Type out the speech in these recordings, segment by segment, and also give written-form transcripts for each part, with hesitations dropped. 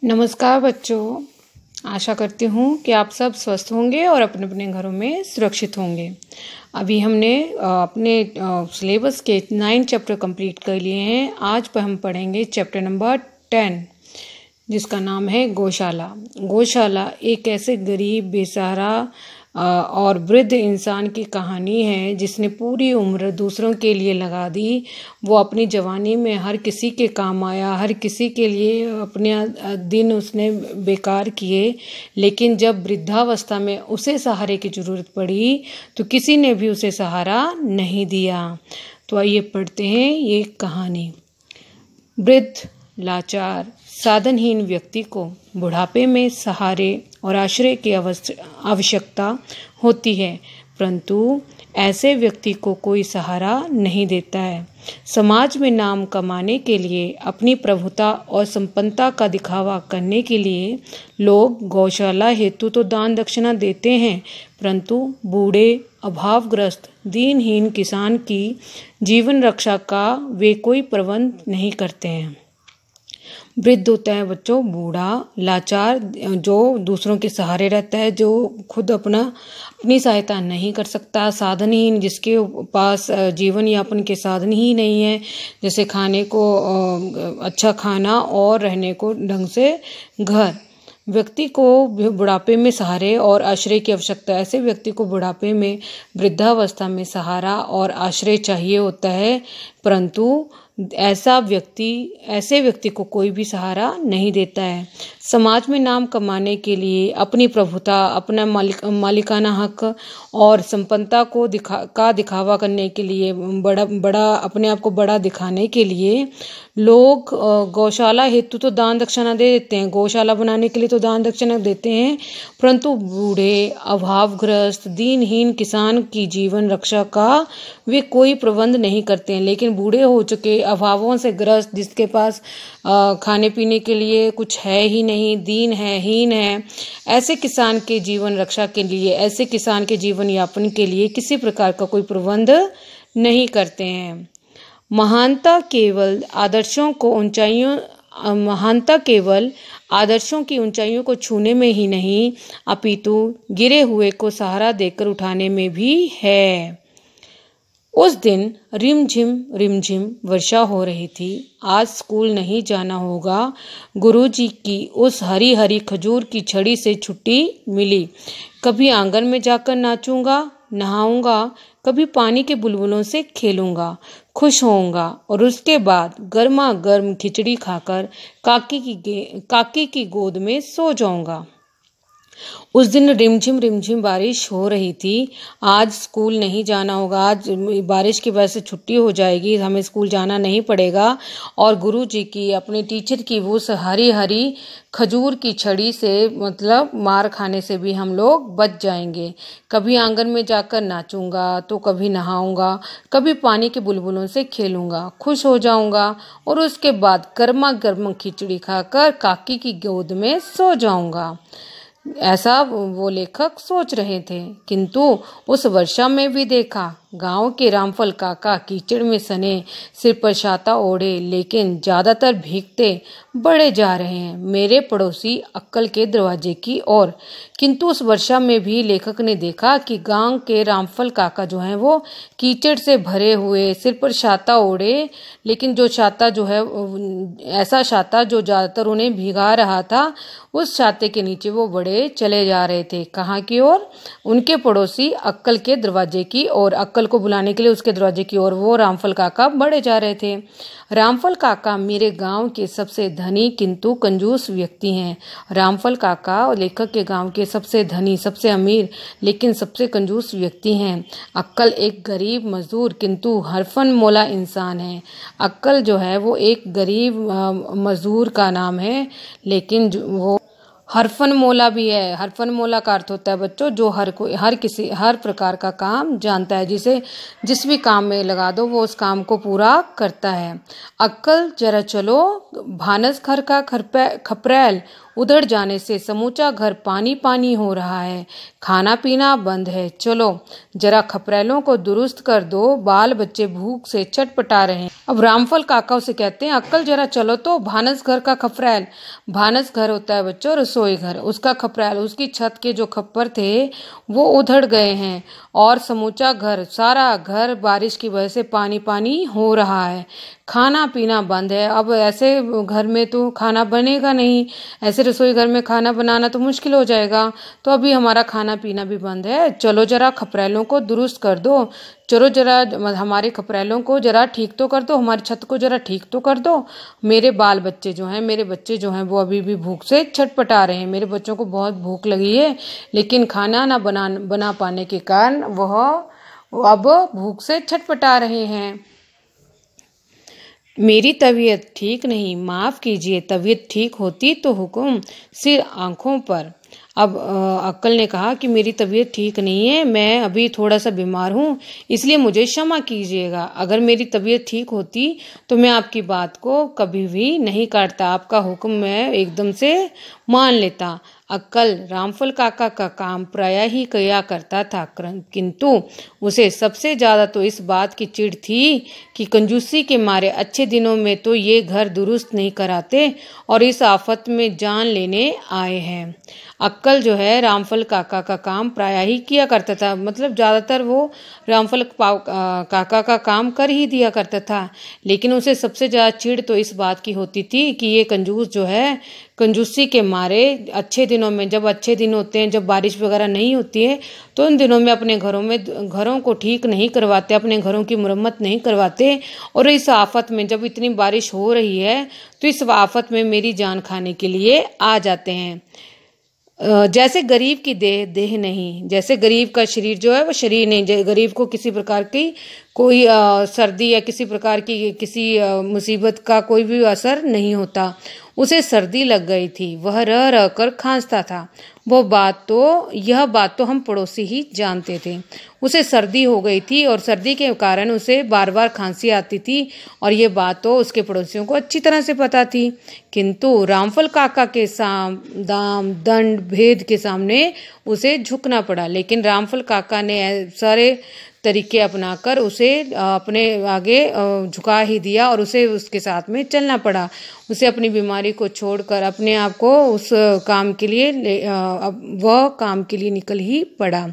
नमस्कार बच्चों, आशा करती हूँ कि आप सब स्वस्थ होंगे और अपने अपने घरों में सुरक्षित होंगे। अभी हमने अपने सिलेबस के 9 चैप्टर कंप्लीट कर लिए हैं। आज पर हम पढ़ेंगे चैप्टर नंबर 10, जिसका नाम है गौशाला। गौशाला एक ऐसे गरीब, बेसहारा और वृद्ध इंसान की कहानी है जिसने पूरी उम्र दूसरों के लिए लगा दी। वो अपनी जवानी में हर किसी के काम आया, हर किसी के लिए अपने दिन उसने बेकार किए, लेकिन जब वृद्धावस्था में उसे सहारे की ज़रूरत पड़ी तो किसी ने भी उसे सहारा नहीं दिया। तो आइए पढ़ते हैं ये कहानी। वृद्ध, लाचार, साधनहीन व्यक्ति को बुढ़ापे में सहारे और आश्रय की आवश्यकता होती है, परंतु ऐसे व्यक्ति को कोई सहारा नहीं देता है। समाज में नाम कमाने के लिए, अपनी प्रभुता और संपन्नता का दिखावा करने के लिए लोग गौशाला हेतु तो दान दक्षिणा देते हैं, परंतु बूढ़े, अभावग्रस्त, दीनहीन किसान की जीवन रक्षा का वे कोई प्रबंध नहीं करते हैं। वृद्ध होता है बच्चों बूढ़ा, लाचार, जो दूसरों के सहारे रहता है, जो खुद अपनी सहायता नहीं कर सकता। साधनहीन, जिसके पास जीवन यापन के साधन ही नहीं है, जैसे खाने को अच्छा खाना और रहने को ढंग से घर। व्यक्ति को बुढ़ापे में सहारे और आश्रय की आवश्यकता। ऐसे व्यक्ति को बुढ़ापे में, वृद्धावस्था में सहारा और आश्रय चाहिए होता है, परंतु ऐसे व्यक्ति को कोई भी सहारा नहीं देता है। समाज में नाम कमाने के लिए, अपनी प्रभुता, अपना मालिकाना हक और संपन्नता को दिखावा करने के लिए, अपने आप को बड़ा दिखाने के लिए लोग गौशाला हेतु तो दान दक्षिणा दे देते हैं। गौशाला बनाने के लिए तो दान दक्षिणा देते हैं, परंतु बूढ़े, अभावग्रस्त, दीनहीन किसान की जीवन रक्षा का वे कोई प्रबंध नहीं करते हैं। लेकिन बूढ़े हो चुके, अभावों से ग्रस्त, जिसके पास खाने पीने के लिए कुछ है ही नहीं, दीन है, हीन है, ऐसे किसान के जीवन रक्षा के लिए, ऐसे किसान के जीवन यापन के लिए किसी प्रकार का कोई प्रबंध नहीं करते हैं। महानता केवल आदर्शों की ऊंचाइयों को छूने में ही नहीं, अपितु गिरे हुए को सहारा देकर उठाने में भी है। उस दिन रिमझिम वर्षा हो रही थी। आज स्कूल नहीं जाना होगा। गुरुजी की उस हरी हरी खजूर की छड़ी से छुट्टी मिली। कभी आंगन में जाकर नाचूंगा, नहाऊंगा, कभी पानी के बुलबुलों से खेलूंगा, खुश होऊंगा और उसके बाद गर्मा गर्म खिचड़ी खाकर काकी की गोद में सो जाऊंगा। उस दिन रिमझिम बारिश हो रही थी। आज स्कूल नहीं जाना होगा, आज बारिश की वजह से छुट्टी हो जाएगी, हमें स्कूल जाना नहीं पड़ेगा। और गुरुजी की, अपने टीचर की वो हरी हरी खजूर की छड़ी से, मतलब मार खाने से भी हम लोग बच जाएंगे। कभी आंगन में जाकर नाचूंगा, तो कभी नहाऊंगा, कभी पानी के बुलबुलों से खेलूंगा, खुश हो जाऊंगा और उसके बाद गर्मा गर्म खिचड़ी खाकर काकी की गोद में सो जाऊंगा। ऐसा वो लेखक सोच रहे थे, किंतु उस वर्षा में भी देखा गांव के रामफल काका कीचड़ में सने, सिर पर छाता ओढ़े, लेकिन ज्यादातर भीगते बड़े जा रहे हैं मेरे पड़ोसी अक्कल के दरवाजे की ओर। किंतु उस वर्षा में भी लेखक ने देखा कि गांव के रामफल काका जो हैं वो कीचड़ से भरे हुए, सिर पर छाता ओढ़े, लेकिन जो छाता जो है, ऐसा छाता जो ज्यादातर उन्हें भिगा रहा था, उस छाते के नीचे वो बड़े चले जा रहे थे। कहाँ की ओर? उनके पड़ोसी अक्कल के दरवाजे की ओर। अक्कल को बुलाने के लिए उसके दरवाजे की ओर वो रामफल काका बढ़े जा रहे थे। रामफल काका मेरे गांव के सबसे धनी किंतु कंजूस व्यक्ति हैं। रामफल काका लेखक के गांव के सबसे धनी, सबसे अमीर, लेकिन सबसे कंजूस व्यक्ति हैं। अक्कल एक गरीब मजदूर किंतु हरफन मौला इंसान है। अक्कल जो है वो एक गरीब मजदूर का नाम है, लेकिन वो हरफन मौला भी है। हरफन मौला का अर्थ होता है बच्चों, जो हर प्रकार का काम जानता है, जिसे जिस भी काम में लगा दो वो उस काम को पूरा करता है। अक्कल जरा चलो, भानस घर का खपरैल उधड़ जाने से समूचा घर पानी पानी हो रहा है, खाना पीना बंद है। चलो जरा खपरेलों को दुरुस्त कर दो, बाल बच्चे भूख से छटपटा रहे हैं। अब रामफल काका उसे कहते हैं, अक्कल जरा चलो तो, भानस घर का खपरेल। भानस घर होता है बच्चों रसोई घर, उसका खपरेल, उसकी छत के जो खप्पर थे वो उधड़ गए हैं और समूचा घर, सारा घर बारिश की वजह से पानी पानी हो रहा है, खाना पीना बंद है। अब ऐसे घर में तो खाना बनेगा नहीं, ऐसे रसोई घर में खाना बनाना तो मुश्किल हो जाएगा, तो अभी हमारा खाना पीना भी बंद है। चलो जरा खपरेलों को दुरुस्त कर दो, चलो जरा हमारे खपरेलों को जरा ठीक तो कर दो, हमारी छत को जरा ठीक तो कर दो। मेरे बाल बच्चे जो हैं, मेरे बच्चे जो हैं वो अभी भी भूख से छटपटा रहे हैं, मेरे बच्चों को बहुत भूख लगी है, लेकिन खाना ना बना पाने के कारण वह अब भूख से छटपटा रहे हैं। मेरी तबीयत ठीक नहीं, माफ़ कीजिए, तबीयत ठीक होती तो हुक्म, सिर आंखों पर। अब अक्कल ने कहा कि मेरी तबीयत ठीक नहीं है, मैं अभी थोड़ा सा बीमार हूँ, इसलिए मुझे क्षमा कीजिएगा। अगर मेरी तबीयत ठीक होती तो मैं आपकी बात को कभी भी नहीं काटता, आपका हुक्म मैं एकदम से मान लेता। अक्कल रामफल काका का काम प्रायः ही किया करता था, किंतु उसे सबसे ज्यादा तो इस बात की चिढ़ थी कि कंजूसी के मारे अच्छे दिनों में तो ये घर दुरुस्त नहीं कराते और इस आफत में जान लेने आए हैं। अक्कल जो है रामफल काका का काम प्रायः ही किया करता था, मतलब ज़्यादातर वो रामफल काका का काम कर ही दिया करता था, लेकिन उसे सबसे ज़्यादा चिढ़ तो इस बात की होती थी कि ये कंजूस जो है कंजूसी के मारे अच्छे दिनों में, जब अच्छे दिन होते हैं, जब बारिश वगैरह नहीं होती है, तो उन दिनों में अपने घरों को ठीक नहीं करवाते, अपने घरों की मरम्मत नहीं करवाते, और इस आफत में जब इतनी बारिश हो रही है तो इस आफत में मेरी जान खाने के लिए आ जाते हैं। जैसे गरीब की देह नहीं, जैसे गरीब का शरीर जो है वो शरीर नहीं, गरीब को किसी प्रकार की कोई सर्दी या किसी प्रकार की किसी मुसीबत का कोई भी असर नहीं होता। उसे सर्दी लग गई थी, वह रह रह कर खांसता था। यह बात तो हम पड़ोसी ही जानते थे। उसे सर्दी हो गई थी और सर्दी के कारण उसे बार बार खांसी आती थी, और ये बात तो उसके पड़ोसियों को अच्छी तरह से पता थी। किंतु रामफल काका के दाम दंड भेद के सामने उसे झुकना पड़ा, लेकिन रामफल काका ने सारे तरीके अपनाकर उसे अपने आगे झुका ही दिया और उसे उसके साथ में चलना पड़ा। उसे अपनी बीमारी को छोड़कर अपने आप को उस काम के लिए वह काम के लिए निकल ही पड़ा।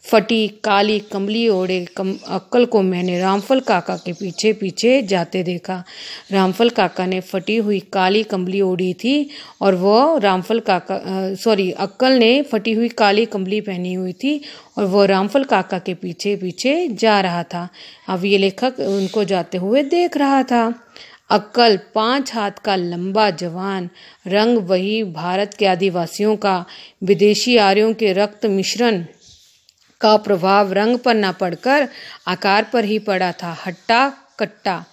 फटी काली कंबली ओढ़े अक्कल को मैंने रामफल काका के पीछे पीछे जाते देखा। रामफल काका ने फटी हुई काली कंबली ओढ़ी थी और वह अक्कल ने फटी हुई काली कंबली पहनी हुई थी और वह रामफल काका के पीछे पीछे जा रहा था। अब ये लेखक उनको जाते हुए देख रहा था। अक्कल 5 हाथ का लंबा जवान, रंग वही भारत के आदिवासियों का, विदेशी आर्यों के रक्त मिश्रण का प्रभाव रंग पर न पड़कर आकार पर ही पड़ा था, हट्टा कट्टा।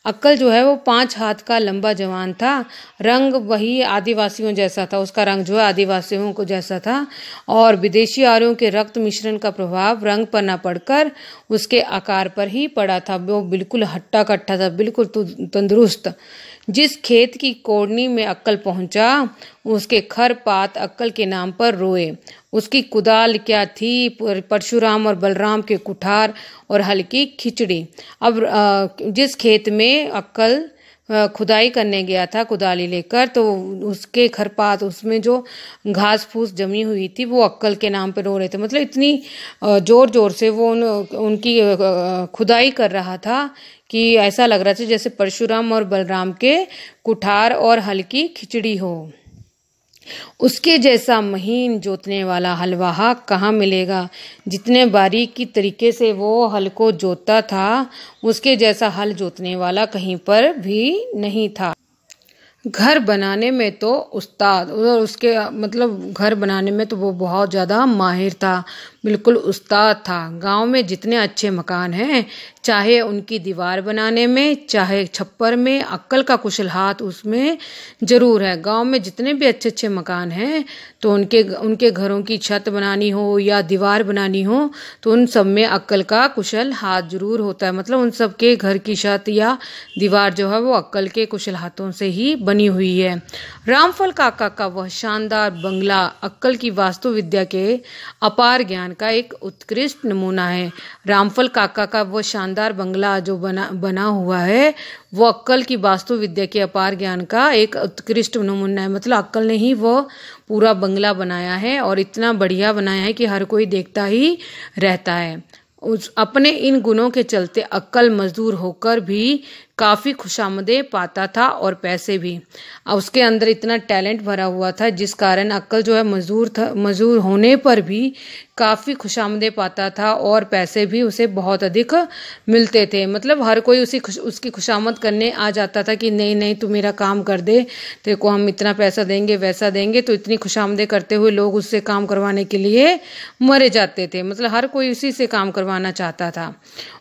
अक्कल जो है वो 5 हाथ का लंबा जवान था, रंग वही आदिवासियों जैसा था, उसका रंग जो है आदिवासियों को जैसा था, और विदेशी आर्यों के रक्त मिश्रण का प्रभाव रंग पर न पड़कर उसके आकार पर ही पड़ा था। वो बिल्कुल हट्टा कट्टा था, बिल्कुल तंदुरुस्त। जिस खेत की कोड़नी में अक्कल पहुंचा, उसके खर पात अक्कल के नाम पर रोए। उसकी कुदाल क्या थी, परशुराम और बलराम के कुठार और हल्की खिचड़ी। अब जिस खेत में अक्कल खुदाई करने गया था कुदाली लेकर, तो उसके खरपात, उसमें जो घास फूस जमी हुई थी, वो अक्कल के नाम पे रो रहे थे। मतलब इतनी जोर जोर से वो उनकी खुदाई कर रहा था कि ऐसा लग रहा था जैसे परशुराम और बलराम के कुठार और हल्की खिचड़ी हो। उसके जैसा महीन जोतने वाला हलवाहा कहाँ मिलेगा। जितने बारीकी तरीके से वो हल को जोतता था, उसके जैसा हल जोतने वाला कहीं पर भी नहीं था। घर बनाने में तो उस्ताद, और उसके मतलब घर बनाने में तो वो बहुत ज़्यादा माहिर था, बिल्कुल उस्ताद था। गांव में जितने अच्छे मकान हैं, चाहे उनकी दीवार बनाने में, चाहे छप्पर में, अक्कल का कुशल हाथ उसमें ज़रूर है। गांव में जितने भी अच्छे अच्छे मकान हैं, तो उनके घरों की छत बनानी हो या दीवार बनानी हो, तो उन सब में अक्कल का कुशल हाथ जरूर होता है। मतलब उन सब के घर की छत या दीवार जो है वो अक्कल के कुशल हाथों से ही बनी बनी हुई है। रामफल काका का वह शानदार बंगला अक्कल की वास्तु विद्या के अपार ज्ञान का एक उत्कृष्ट नमूना है। रामफल काका का वह शानदार बंगला जो बना हुआ है वो अक्कल की वास्तु विद्या के अपार ज्ञान का एक उत्कृष्ट नमूना है। मतलब अक्कल ने ही वो पूरा बंगला बनाया है और इतना बढ़िया बनाया है कि हर कोई देखता ही रहता है। अपने इन गुणों के चलते अक्कल मजदूर होकर भी काफ़ी खुशामदें पाता था और पैसे भी। उसके अंदर इतना टैलेंट भरा हुआ था जिस कारण अक्कल जो है मजदूर होने पर भी काफ़ी खुशामदें पाता था और पैसे भी उसे बहुत अधिक मिलते थे। मतलब हर कोई उसकी खुशामद करने आ जाता था कि नहीं नहीं तू मेरा काम कर दे, तेरे को हम इतना पैसा देंगे वैसा देंगे। तो इतनी खुशामदें करते हुए लोग उससे काम करवाने के लिए मरे जाते थे। मतलब हर कोई उसी से काम करवाना चाहता था।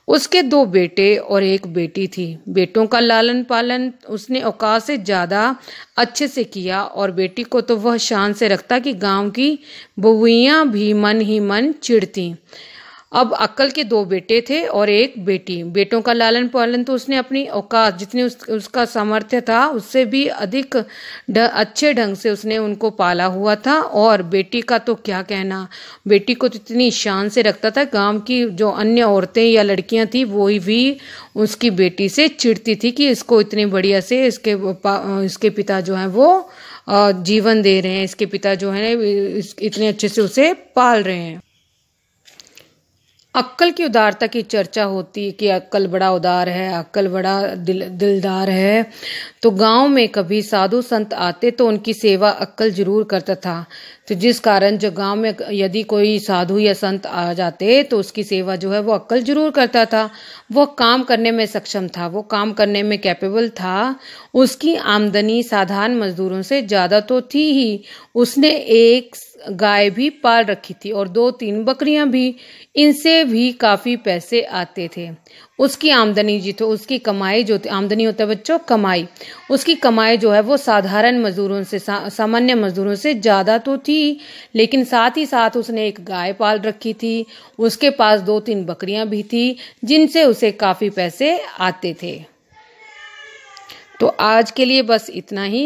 उसके 2 बेटे और 1 बेटी थी। बेटों का लालन पालन उसने औकात से ज़्यादा अच्छे से किया और बेटी को तो वह शान से रखता कि गांव की बहुइयाँ भी मन ही मन चिढ़ती। अब अक्कल के 2 बेटे थे और 1 बेटी। बेटों का लालन पालन तो उसने अपनी औकात जितनी उसका सामर्थ्य था उससे भी अधिक अच्छे ढंग से उसने उनको पाला हुआ था। और बेटी का तो क्या कहना, बेटी को तो इतनी शान से रखता था, गांव की जो अन्य औरतें या लड़कियां थी वो भी उसकी बेटी से चिढ़ती थी कि इसको इतने बढ़िया से इसके पिता जो है वो जीवन दे रहे हैं, इसके पिता जो है इतने अच्छे से उसे पाल रहे हैं। अक्कल की उदारता की चर्चा होती है कि अक्कल बड़ा उदार है, अक्कल बड़ा दिलदार है। तो गांव में कभी साधु संत आते तो उनकी सेवा अक्कल जरूर करता था। तो जिस कारण जो गांव में यदि कोई साधु या संत आ जाते तो उसकी सेवा जो है वो अक्कल जरूर करता था। वो काम करने में सक्षम था, वो काम करने में कैपेबल था। उसकी आमदनी साधारण मजदूरों से ज़्यादा तो थी ही। उसने 1 गाय भी पाल रखी थी और 2-3 बकरियां भी। इनसे भी काफ़ी पैसे आते थे। उसकी आमदनी जी तो उसकी कमाई जो आमदनी होता है बच्चों कमाई, उसकी कमाई जो है वो साधारण मजदूरों से सामान्य मजदूरों से ज़्यादा तो थी। लेकिन साथ ही साथ उसने 1 गाय पाल रखी थी, उसके पास 2-3 बकरियां भी थी जिनसे उसे काफ़ी पैसे आते थे। तो आज के लिए बस इतना ही।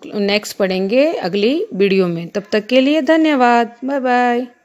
नेक्स्ट पढ़ेंगे अगली वीडियो में। तब तक के लिए धन्यवाद। Bye bye.